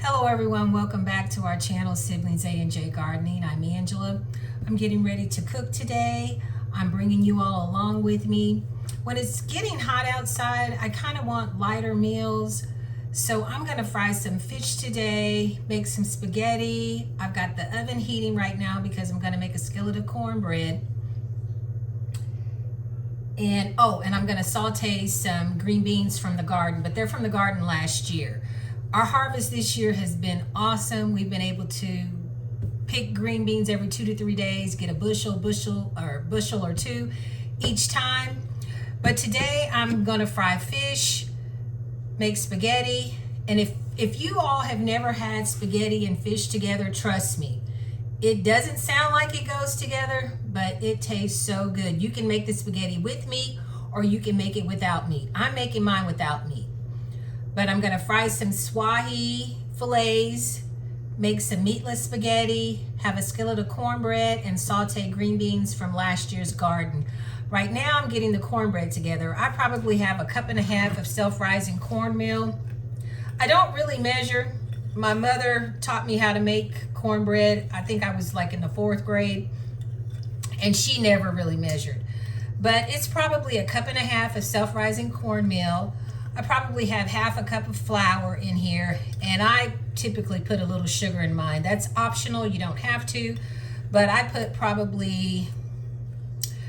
Hello everyone, welcome back to our channel, Siblings A&J Gardening. I'm Angela. I'm getting ready to cook today. I'm bringing you all along with me. When it's getting hot outside, I kind of want lighter meals. So I'm gonna fry some fish today, make some spaghetti. I've got the oven heating right now because I'm gonna make a skillet of cornbread. And I'm gonna saute some green beans from the garden, but they're from the garden last year. Our harvest this year has been awesome. We've been able to pick green beans every 2 to 3 days, get a bushel or two each time. But today I'm gonna fry fish, make spaghetti. And if you all have never had spaghetti and fish together, trust me, it doesn't sound like it goes together, but it tastes so good. You can make the spaghetti with meat or you can make it without meat. I'm making mine without meat. But I'm gonna fry some swahi fillets, make some meatless spaghetti, have a skillet of cornbread, and saute green beans from last year's garden. Right now I'm getting the cornbread together. I probably have 1.5 cups of self-rising cornmeal. I don't really measure. My mother taught me how to make cornbread. I think I was like in the 4th grade, and she never really measured. But it's probably 1.5 cups of self-rising cornmeal. I probably have 1/2 cup of flour in here, and I typically put a little sugar in mine. That's optional, you don't have to, but I put probably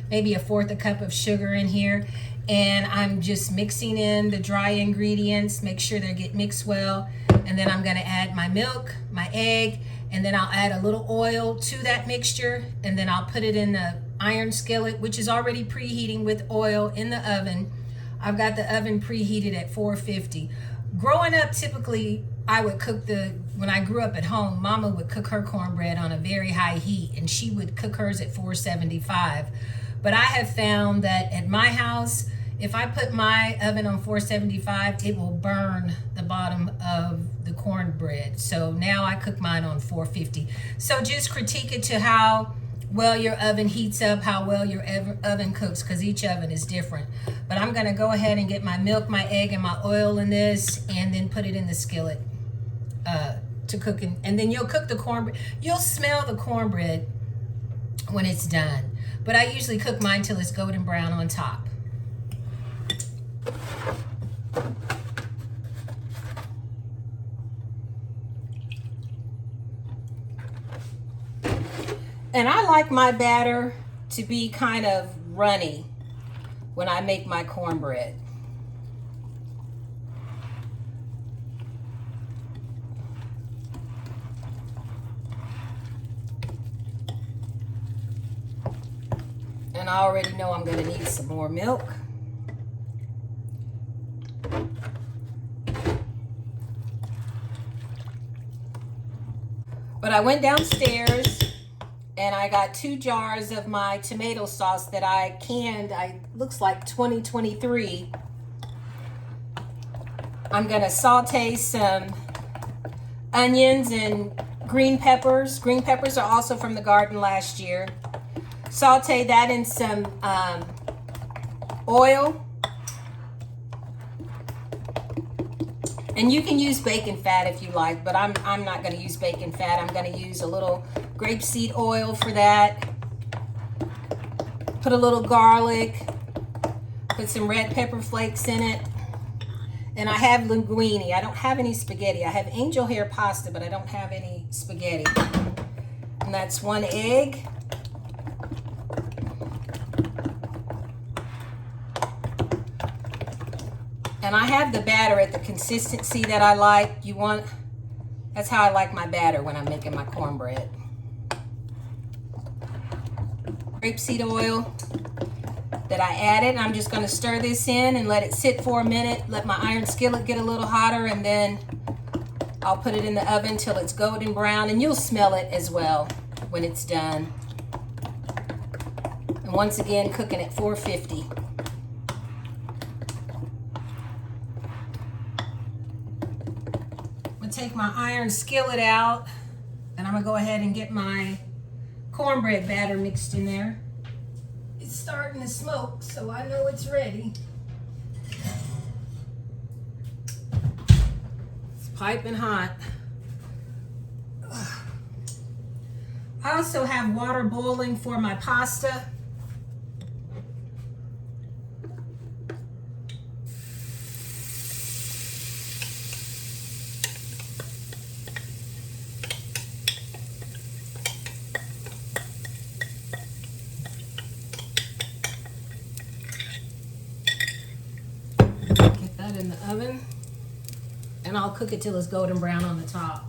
maybe 1/4 cup of sugar in here, and I'm just mixing in the dry ingredients, make sure they get mixed well, and then I'm gonna add my milk, my egg, and then I'll add a little oil to that mixture, and then I'll put it in the iron skillet, which is already preheating with oil in the oven. I've got the oven preheated at 450. Growing up, typically, I would cook when I grew up at home, Mama would cook her cornbread on a very high heat, and she would cook hers at 475. But I have found that at my house, if I put my oven on 475, it will burn the bottom of the cornbread. So now I cook mine on 450. So just critique it to how well your oven heats up, how well your oven cooks, because each oven is different. But I'm gonna go ahead and get my milk, my egg, and my oil in this, and then put it in the skillet to cook. And then you'll cook the cornbread. You'll smell the cornbread when it's done. But I usually cook mine till it's golden brown on top. And I like my batter to be kind of runny when I make my cornbread. And I already know I'm going to need some more milk. But I went downstairs and I got 2 jars of my tomato sauce that I canned. Looks like 2023. I'm gonna saute some onions and green peppers. Green peppers are also from the garden last year. Saute that in some oil. And you can use bacon fat if you like, but I'm not gonna use bacon fat. I'm gonna use a little grapeseed oil for that. Put a little garlic, put some red pepper flakes in it. And I have linguine. I don't have any spaghetti. I have angel hair pasta, but I don't have any spaghetti. And that's 1 egg. And I have the batter at the consistency that I like. That's how I like my batter when I'm making my cornbread. Grapeseed oil that I added. And I'm just gonna stir this in and let it sit for a minute. Let my iron skillet get a little hotter, and then I'll put it in the oven till it's golden brown, and you'll smell it as well when it's done. And once again, cooking at 450. Take my iron skillet out, and I'm gonna go ahead and get my cornbread batter mixed in there. It's starting to smoke, so I know it's ready. It's piping hot. I also have water boiling for my pasta. Get that in the oven, and I'll cook it till it's golden brown on the top.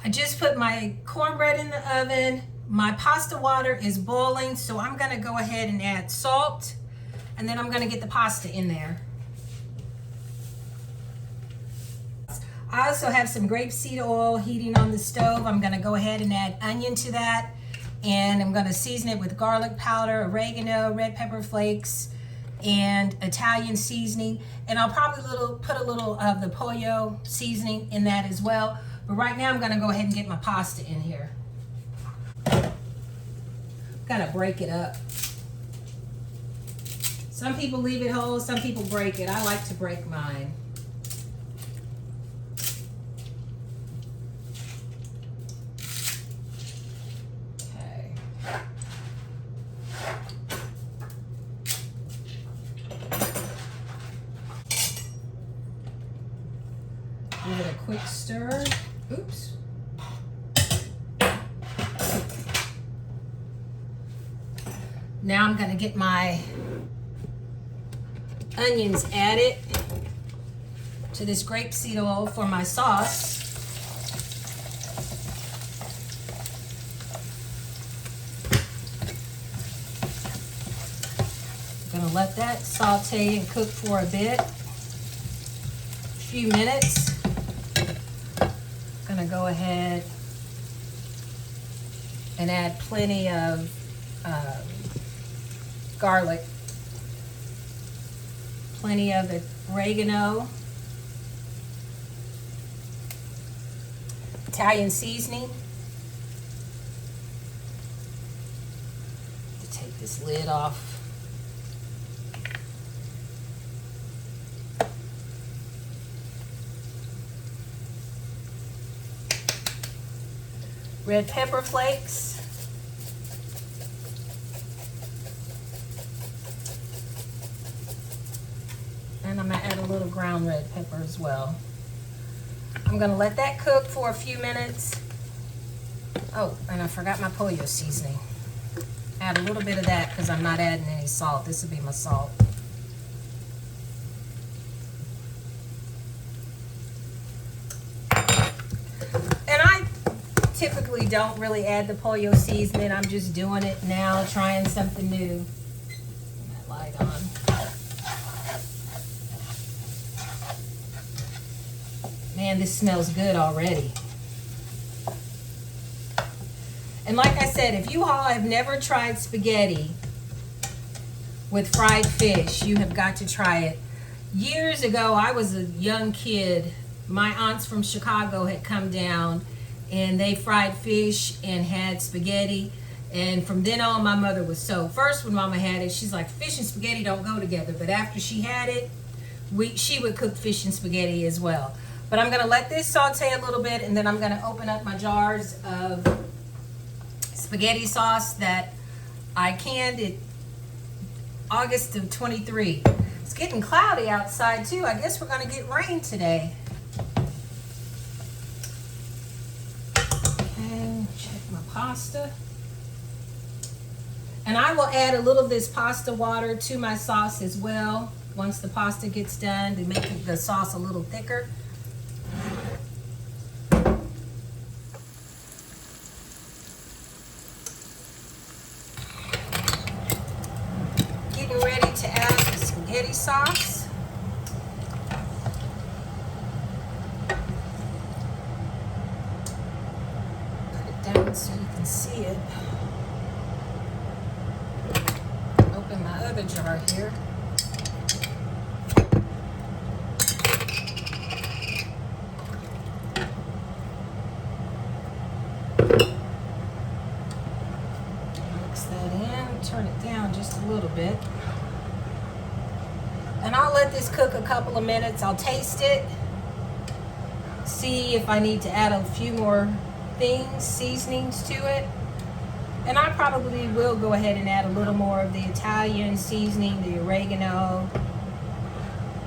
I just put my cornbread in the oven. My pasta water is boiling, so I'm gonna go ahead and add salt, and then I'm gonna get the pasta in there. I also have some grapeseed oil heating on the stove. I'm gonna go ahead and add onion to that, and I'm gonna season it with garlic powder, oregano, red pepper flakes, and Italian seasoning. And I'll probably put a little of the pollo seasoning in that as well. But right now I'm gonna go ahead and get my pasta in here. Gotta break it up. Some people leave it whole, some people break it. I like to break mine. Okay. Give it a quick stir. Oops. Now I'm gonna get my onions added to this grapeseed oil for my sauce. I'm gonna let that saute and cook for a bit, a few minutes. Gonna go ahead and add plenty of garlic, plenty of oregano, Italian seasoning. To take this lid off. Red pepper flakes. And I'm gonna add a little ground red pepper as well. I'm gonna let that cook for a few minutes. Oh, and I forgot my pollo seasoning. Add a little bit of that because I'm not adding any salt. This will be my salt. Typically don't really add the pollo seasoning. I'm just doing it now, trying something new. Turn that light on. Man, this smells good already. And like I said, if you all have never tried spaghetti with fried fish, you have got to try it. Years ago, I was a young kid. My aunts from Chicago had come down and they fried fish and had spaghetti. And from then on, my mother was so. First, when Mama had it, she's like, fish and spaghetti don't go together. But after she had it, she would cook fish and spaghetti as well. But I'm gonna let this saute a little bit, and then I'm gonna open up my jars of spaghetti sauce that I canned in August of 23. It's getting cloudy outside too. I guess we're gonna get rain today. Pasta, and I will add a little of this pasta water to my sauce as well once the pasta gets done to make the sauce a little thicker. Getting ready to add the spaghetti sauce. Down so you can see it. Open my other jar here. Mix that in, turn it down just a little bit. And I'll let this cook a couple of minutes. I'll taste it, see if I need to add a few more things, seasonings to it. And I probably will go ahead and add a little more of the Italian seasoning, the oregano,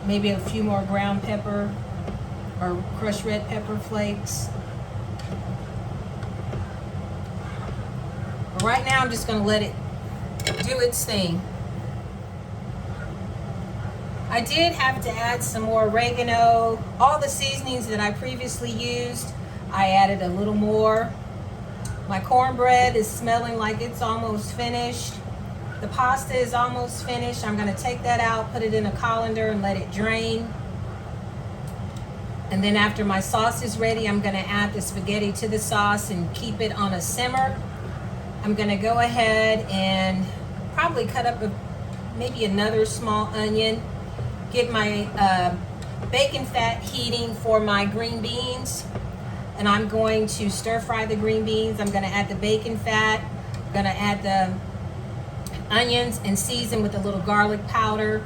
maybe a few more ground pepper or crushed red pepper flakes. But right now I'm just going to let it do its thing. I did have to add some more oregano. All the seasonings that I previously used, I added a little more. My cornbread is smelling like it's almost finished. The pasta is almost finished. I'm going to take that out, put it in a colander and let it drain. And then after my sauce is ready, I'm going to add the spaghetti to the sauce and keep it on a simmer. I'm going to go ahead and probably cut up maybe another small onion. Get my bacon fat heating for my green beans. And I'm going to stir fry the green beans. I'm going to add the bacon fat. I'm going to add the onions and season with a little garlic powder,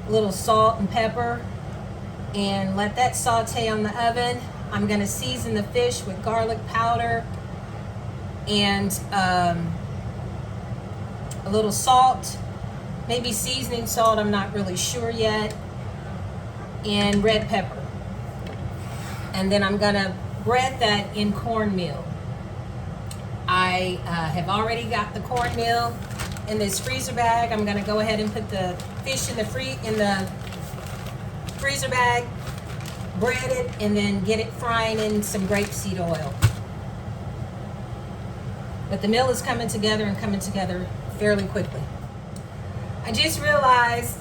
a little salt and pepper, and let that saute on the oven. I'm going to season the fish with garlic powder and a little salt, maybe seasoning salt, I'm not really sure yet, and red pepper. And then I'm going to bread that in cornmeal. I have already got the cornmeal in this freezer bag. I'm going to go ahead and put the fish in the freezer bag, bread it, and then get it frying in some grapeseed oil. But the meal is coming together fairly quickly. I just realized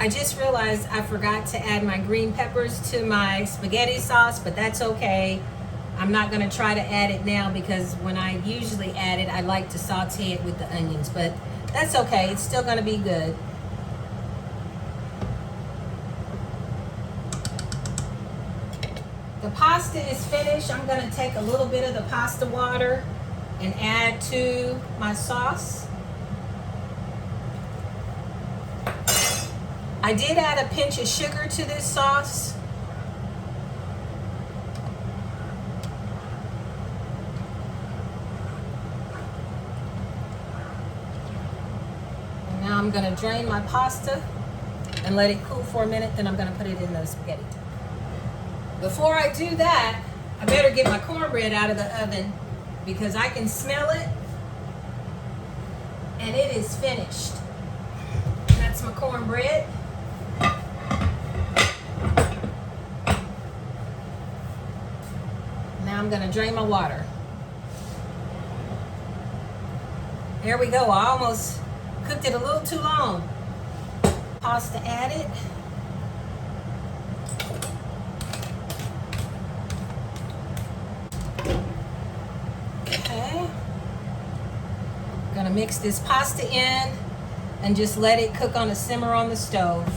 I forgot to add my green peppers to my spaghetti sauce, but that's okay. I'm not going to try to add it now because when I usually add it, I like to saute it with the onions, but that's okay. It's still going to be good. The pasta is finished. I'm going to take a little bit of the pasta water and add to my sauce. I did add a pinch of sugar to this sauce. And now I'm going to drain my pasta and let it cool for a minute, then I'm going to put it in the spaghetti. Before I do that, I better get my cornbread out of the oven because I can smell it and it is finished. That's my cornbread. Now I'm going to drain my water. There we go. I almost cooked it a little too long. Pasta added. Okay. I'm going to mix this pasta in and just let it cook on a simmer on the stove.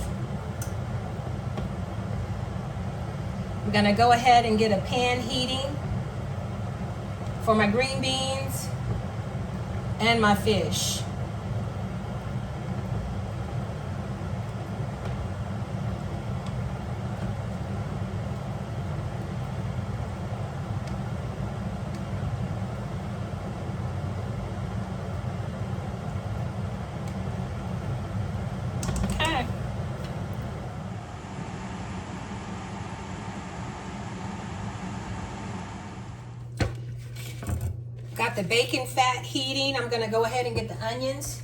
I'm going to go ahead and get a pan heating for my green beans and my fish. Okay. Got the bacon fat heating. I'm going to go ahead and get the onions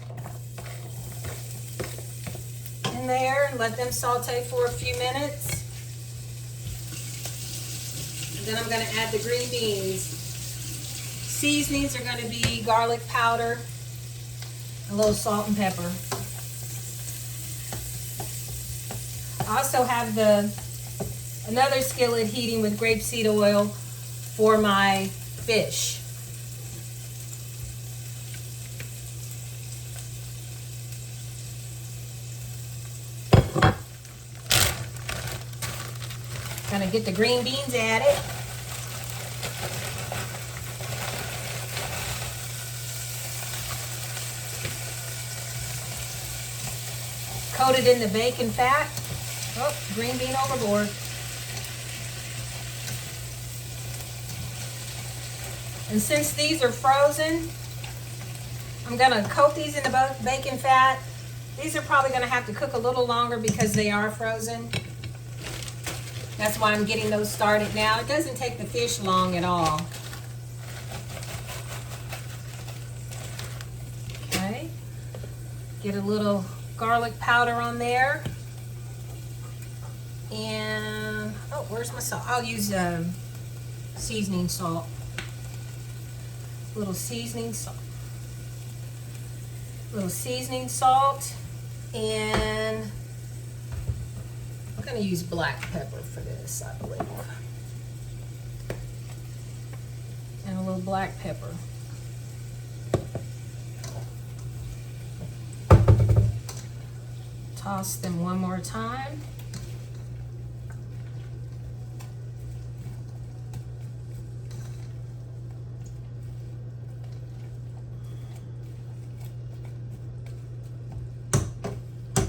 in there and let them saute for a few minutes. And then I'm going to add the green beans. Seasonings are going to be garlic powder, a little salt and pepper. I also have another skillet heating with grapeseed oil for my fish. Gonna get the green beans added. Coat it in the bacon fat. Oh, green bean overboard. And since these are frozen, I'm gonna coat these in the bacon fat. These are probably gonna have to cook a little longer because they are frozen. That's why I'm getting those started now. It doesn't take the fish long at all. Okay, get a little garlic powder on there. And, oh, where's my salt? I'll use seasoning salt. Little seasoning salt. Little seasoning salt. And I'm going to use black pepper for this, I believe. And a little black pepper. Toss them one more time.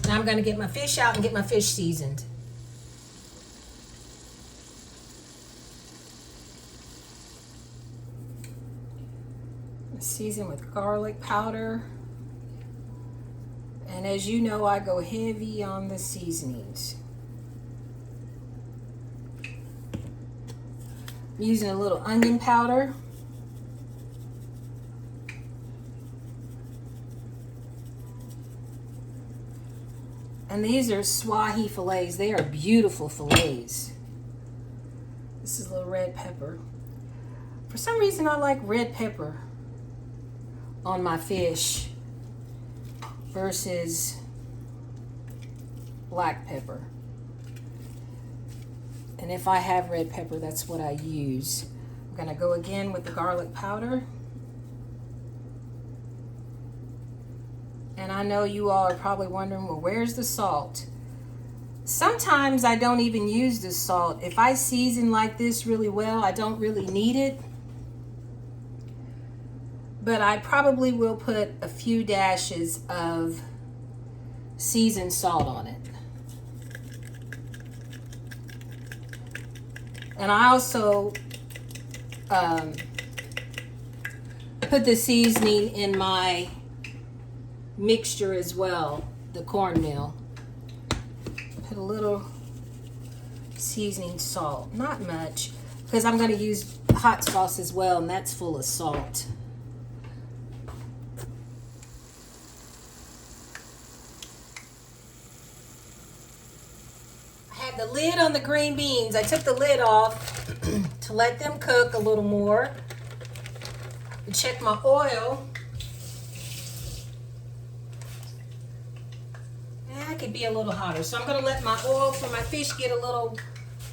Now I'm going to get my fish out and get my fish seasoned. Season with garlic powder. And as you know, I go heavy on the seasonings. I'm using a little onion powder. And these are Swahi fillets. They are beautiful fillets. This is a little red pepper. For some reason, I like red pepper on my fish versus black pepper. And if I have red pepper, that's what I use. I'm gonna go again with the garlic powder. And I know you all are probably wondering, well, where's the salt? Sometimes I don't even use the salt. If I season like this really well, I don't really need it. But I probably will put a few dashes of seasoned salt on it. And I also put the seasoning in my mixture as well, the cornmeal. Put a little seasoning salt, not much, because I'm going to use hot sauce as well, and that's full of salt. I have the lid on the green beans. I took the lid off to let them cook a little more. And check my oil. Could be a little hotter, so I'm going to let my oil for my fish get a little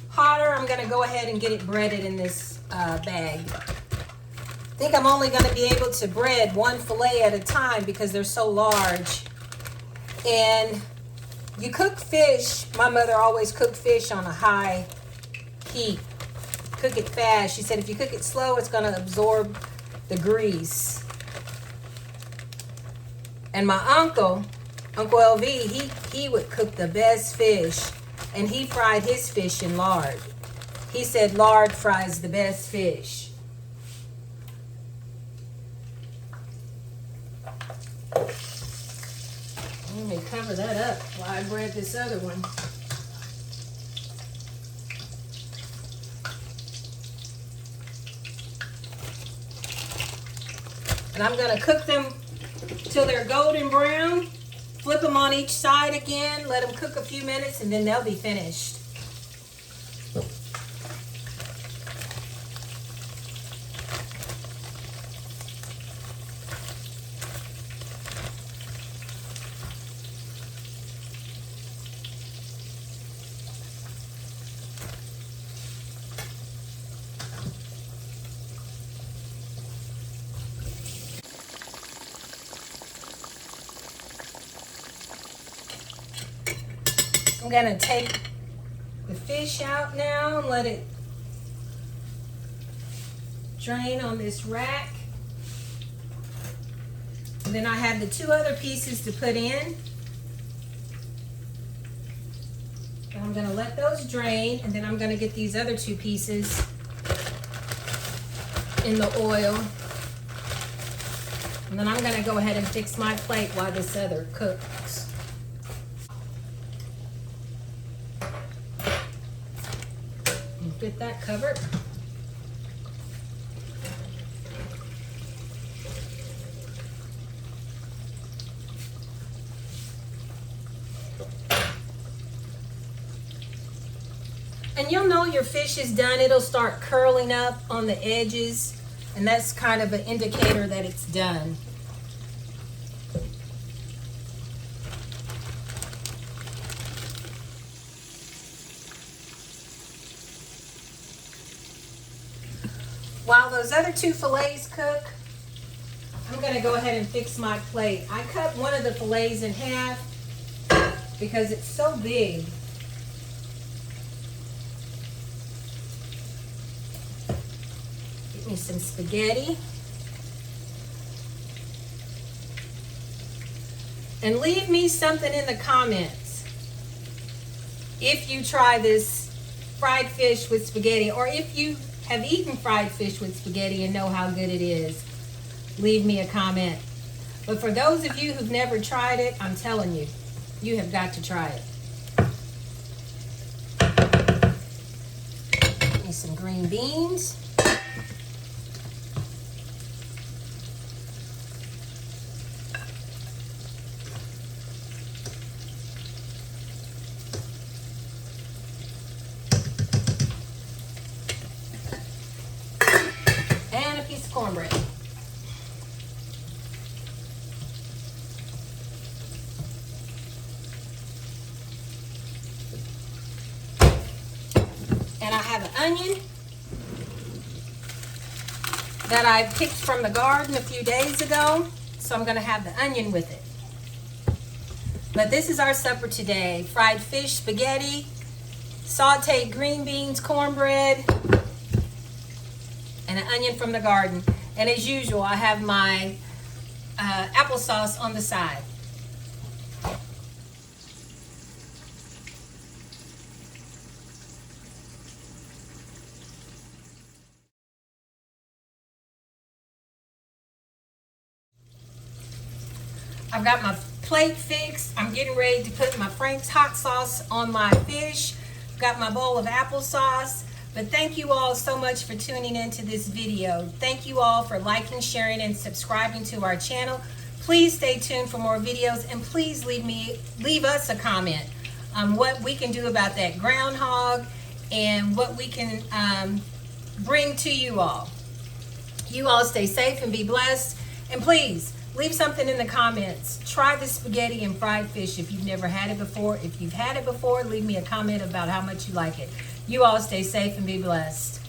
hotter. I'm going to go ahead and get it breaded in this bag. I think I'm only going to be able to bread one fillet at a time because they're so large. And you cook fish, my mother always cooked fish on a high heat. Cook it fast. She said if you cook it slow, it's going to absorb the grease. And my Uncle LV, he would cook the best fish, and he fried his fish in lard. He said lard fries the best fish. Let me cover that up while I bread this other one. And I'm going to cook them till they're golden brown. Flip them on each side again, let them cook a few minutes, and then they'll be finished. I'm gonna take the fish out now and let it drain on this rack. And then I have the two other pieces to put in. gonna let those drain, and then I'm gonna get these other two pieces in the oil. And then I'm gonna go ahead and fix my plate while this other cooks. And get that covered. And you'll know your fish is done. It'll start curling up on the edges, and that's kind of an indicator that it's done. While those other two fillets cook, I'm gonna go ahead and fix my plate. I cut one of the fillets in half because it's so big. Get me some spaghetti. And leave me something in the comments if you try this fried fish with spaghetti, or if you have eaten fried fish with spaghetti and know how good it is. Leave me a comment. But for those of you who've never tried it, I'm telling you, you have got to try it. Get me some green beans. And a piece of cornbread. And I have an onion that I picked from the garden a few days ago, so I'm going to have the onion with it. But this is our supper today: fried fish, spaghetti, sauteed green beans, cornbread, and an onion from the garden. And as usual, I have my applesauce on the side. I've got my plate fixed. I'm getting ready to put my Frank's hot sauce on my fish. Got my bowl of applesauce. But thank you all so much for tuning into this video. Thank you all for liking, sharing, and subscribing to our channel. Please stay tuned for more videos, and please leave us a comment on what we can do about that groundhog and what we can bring to you all. You all stay safe and be blessed. And please, leave something in the comments. Try the spaghetti and fried fish if you've never had it before. If you've had it before, leave me a comment about how much you like it. You all stay safe and be blessed.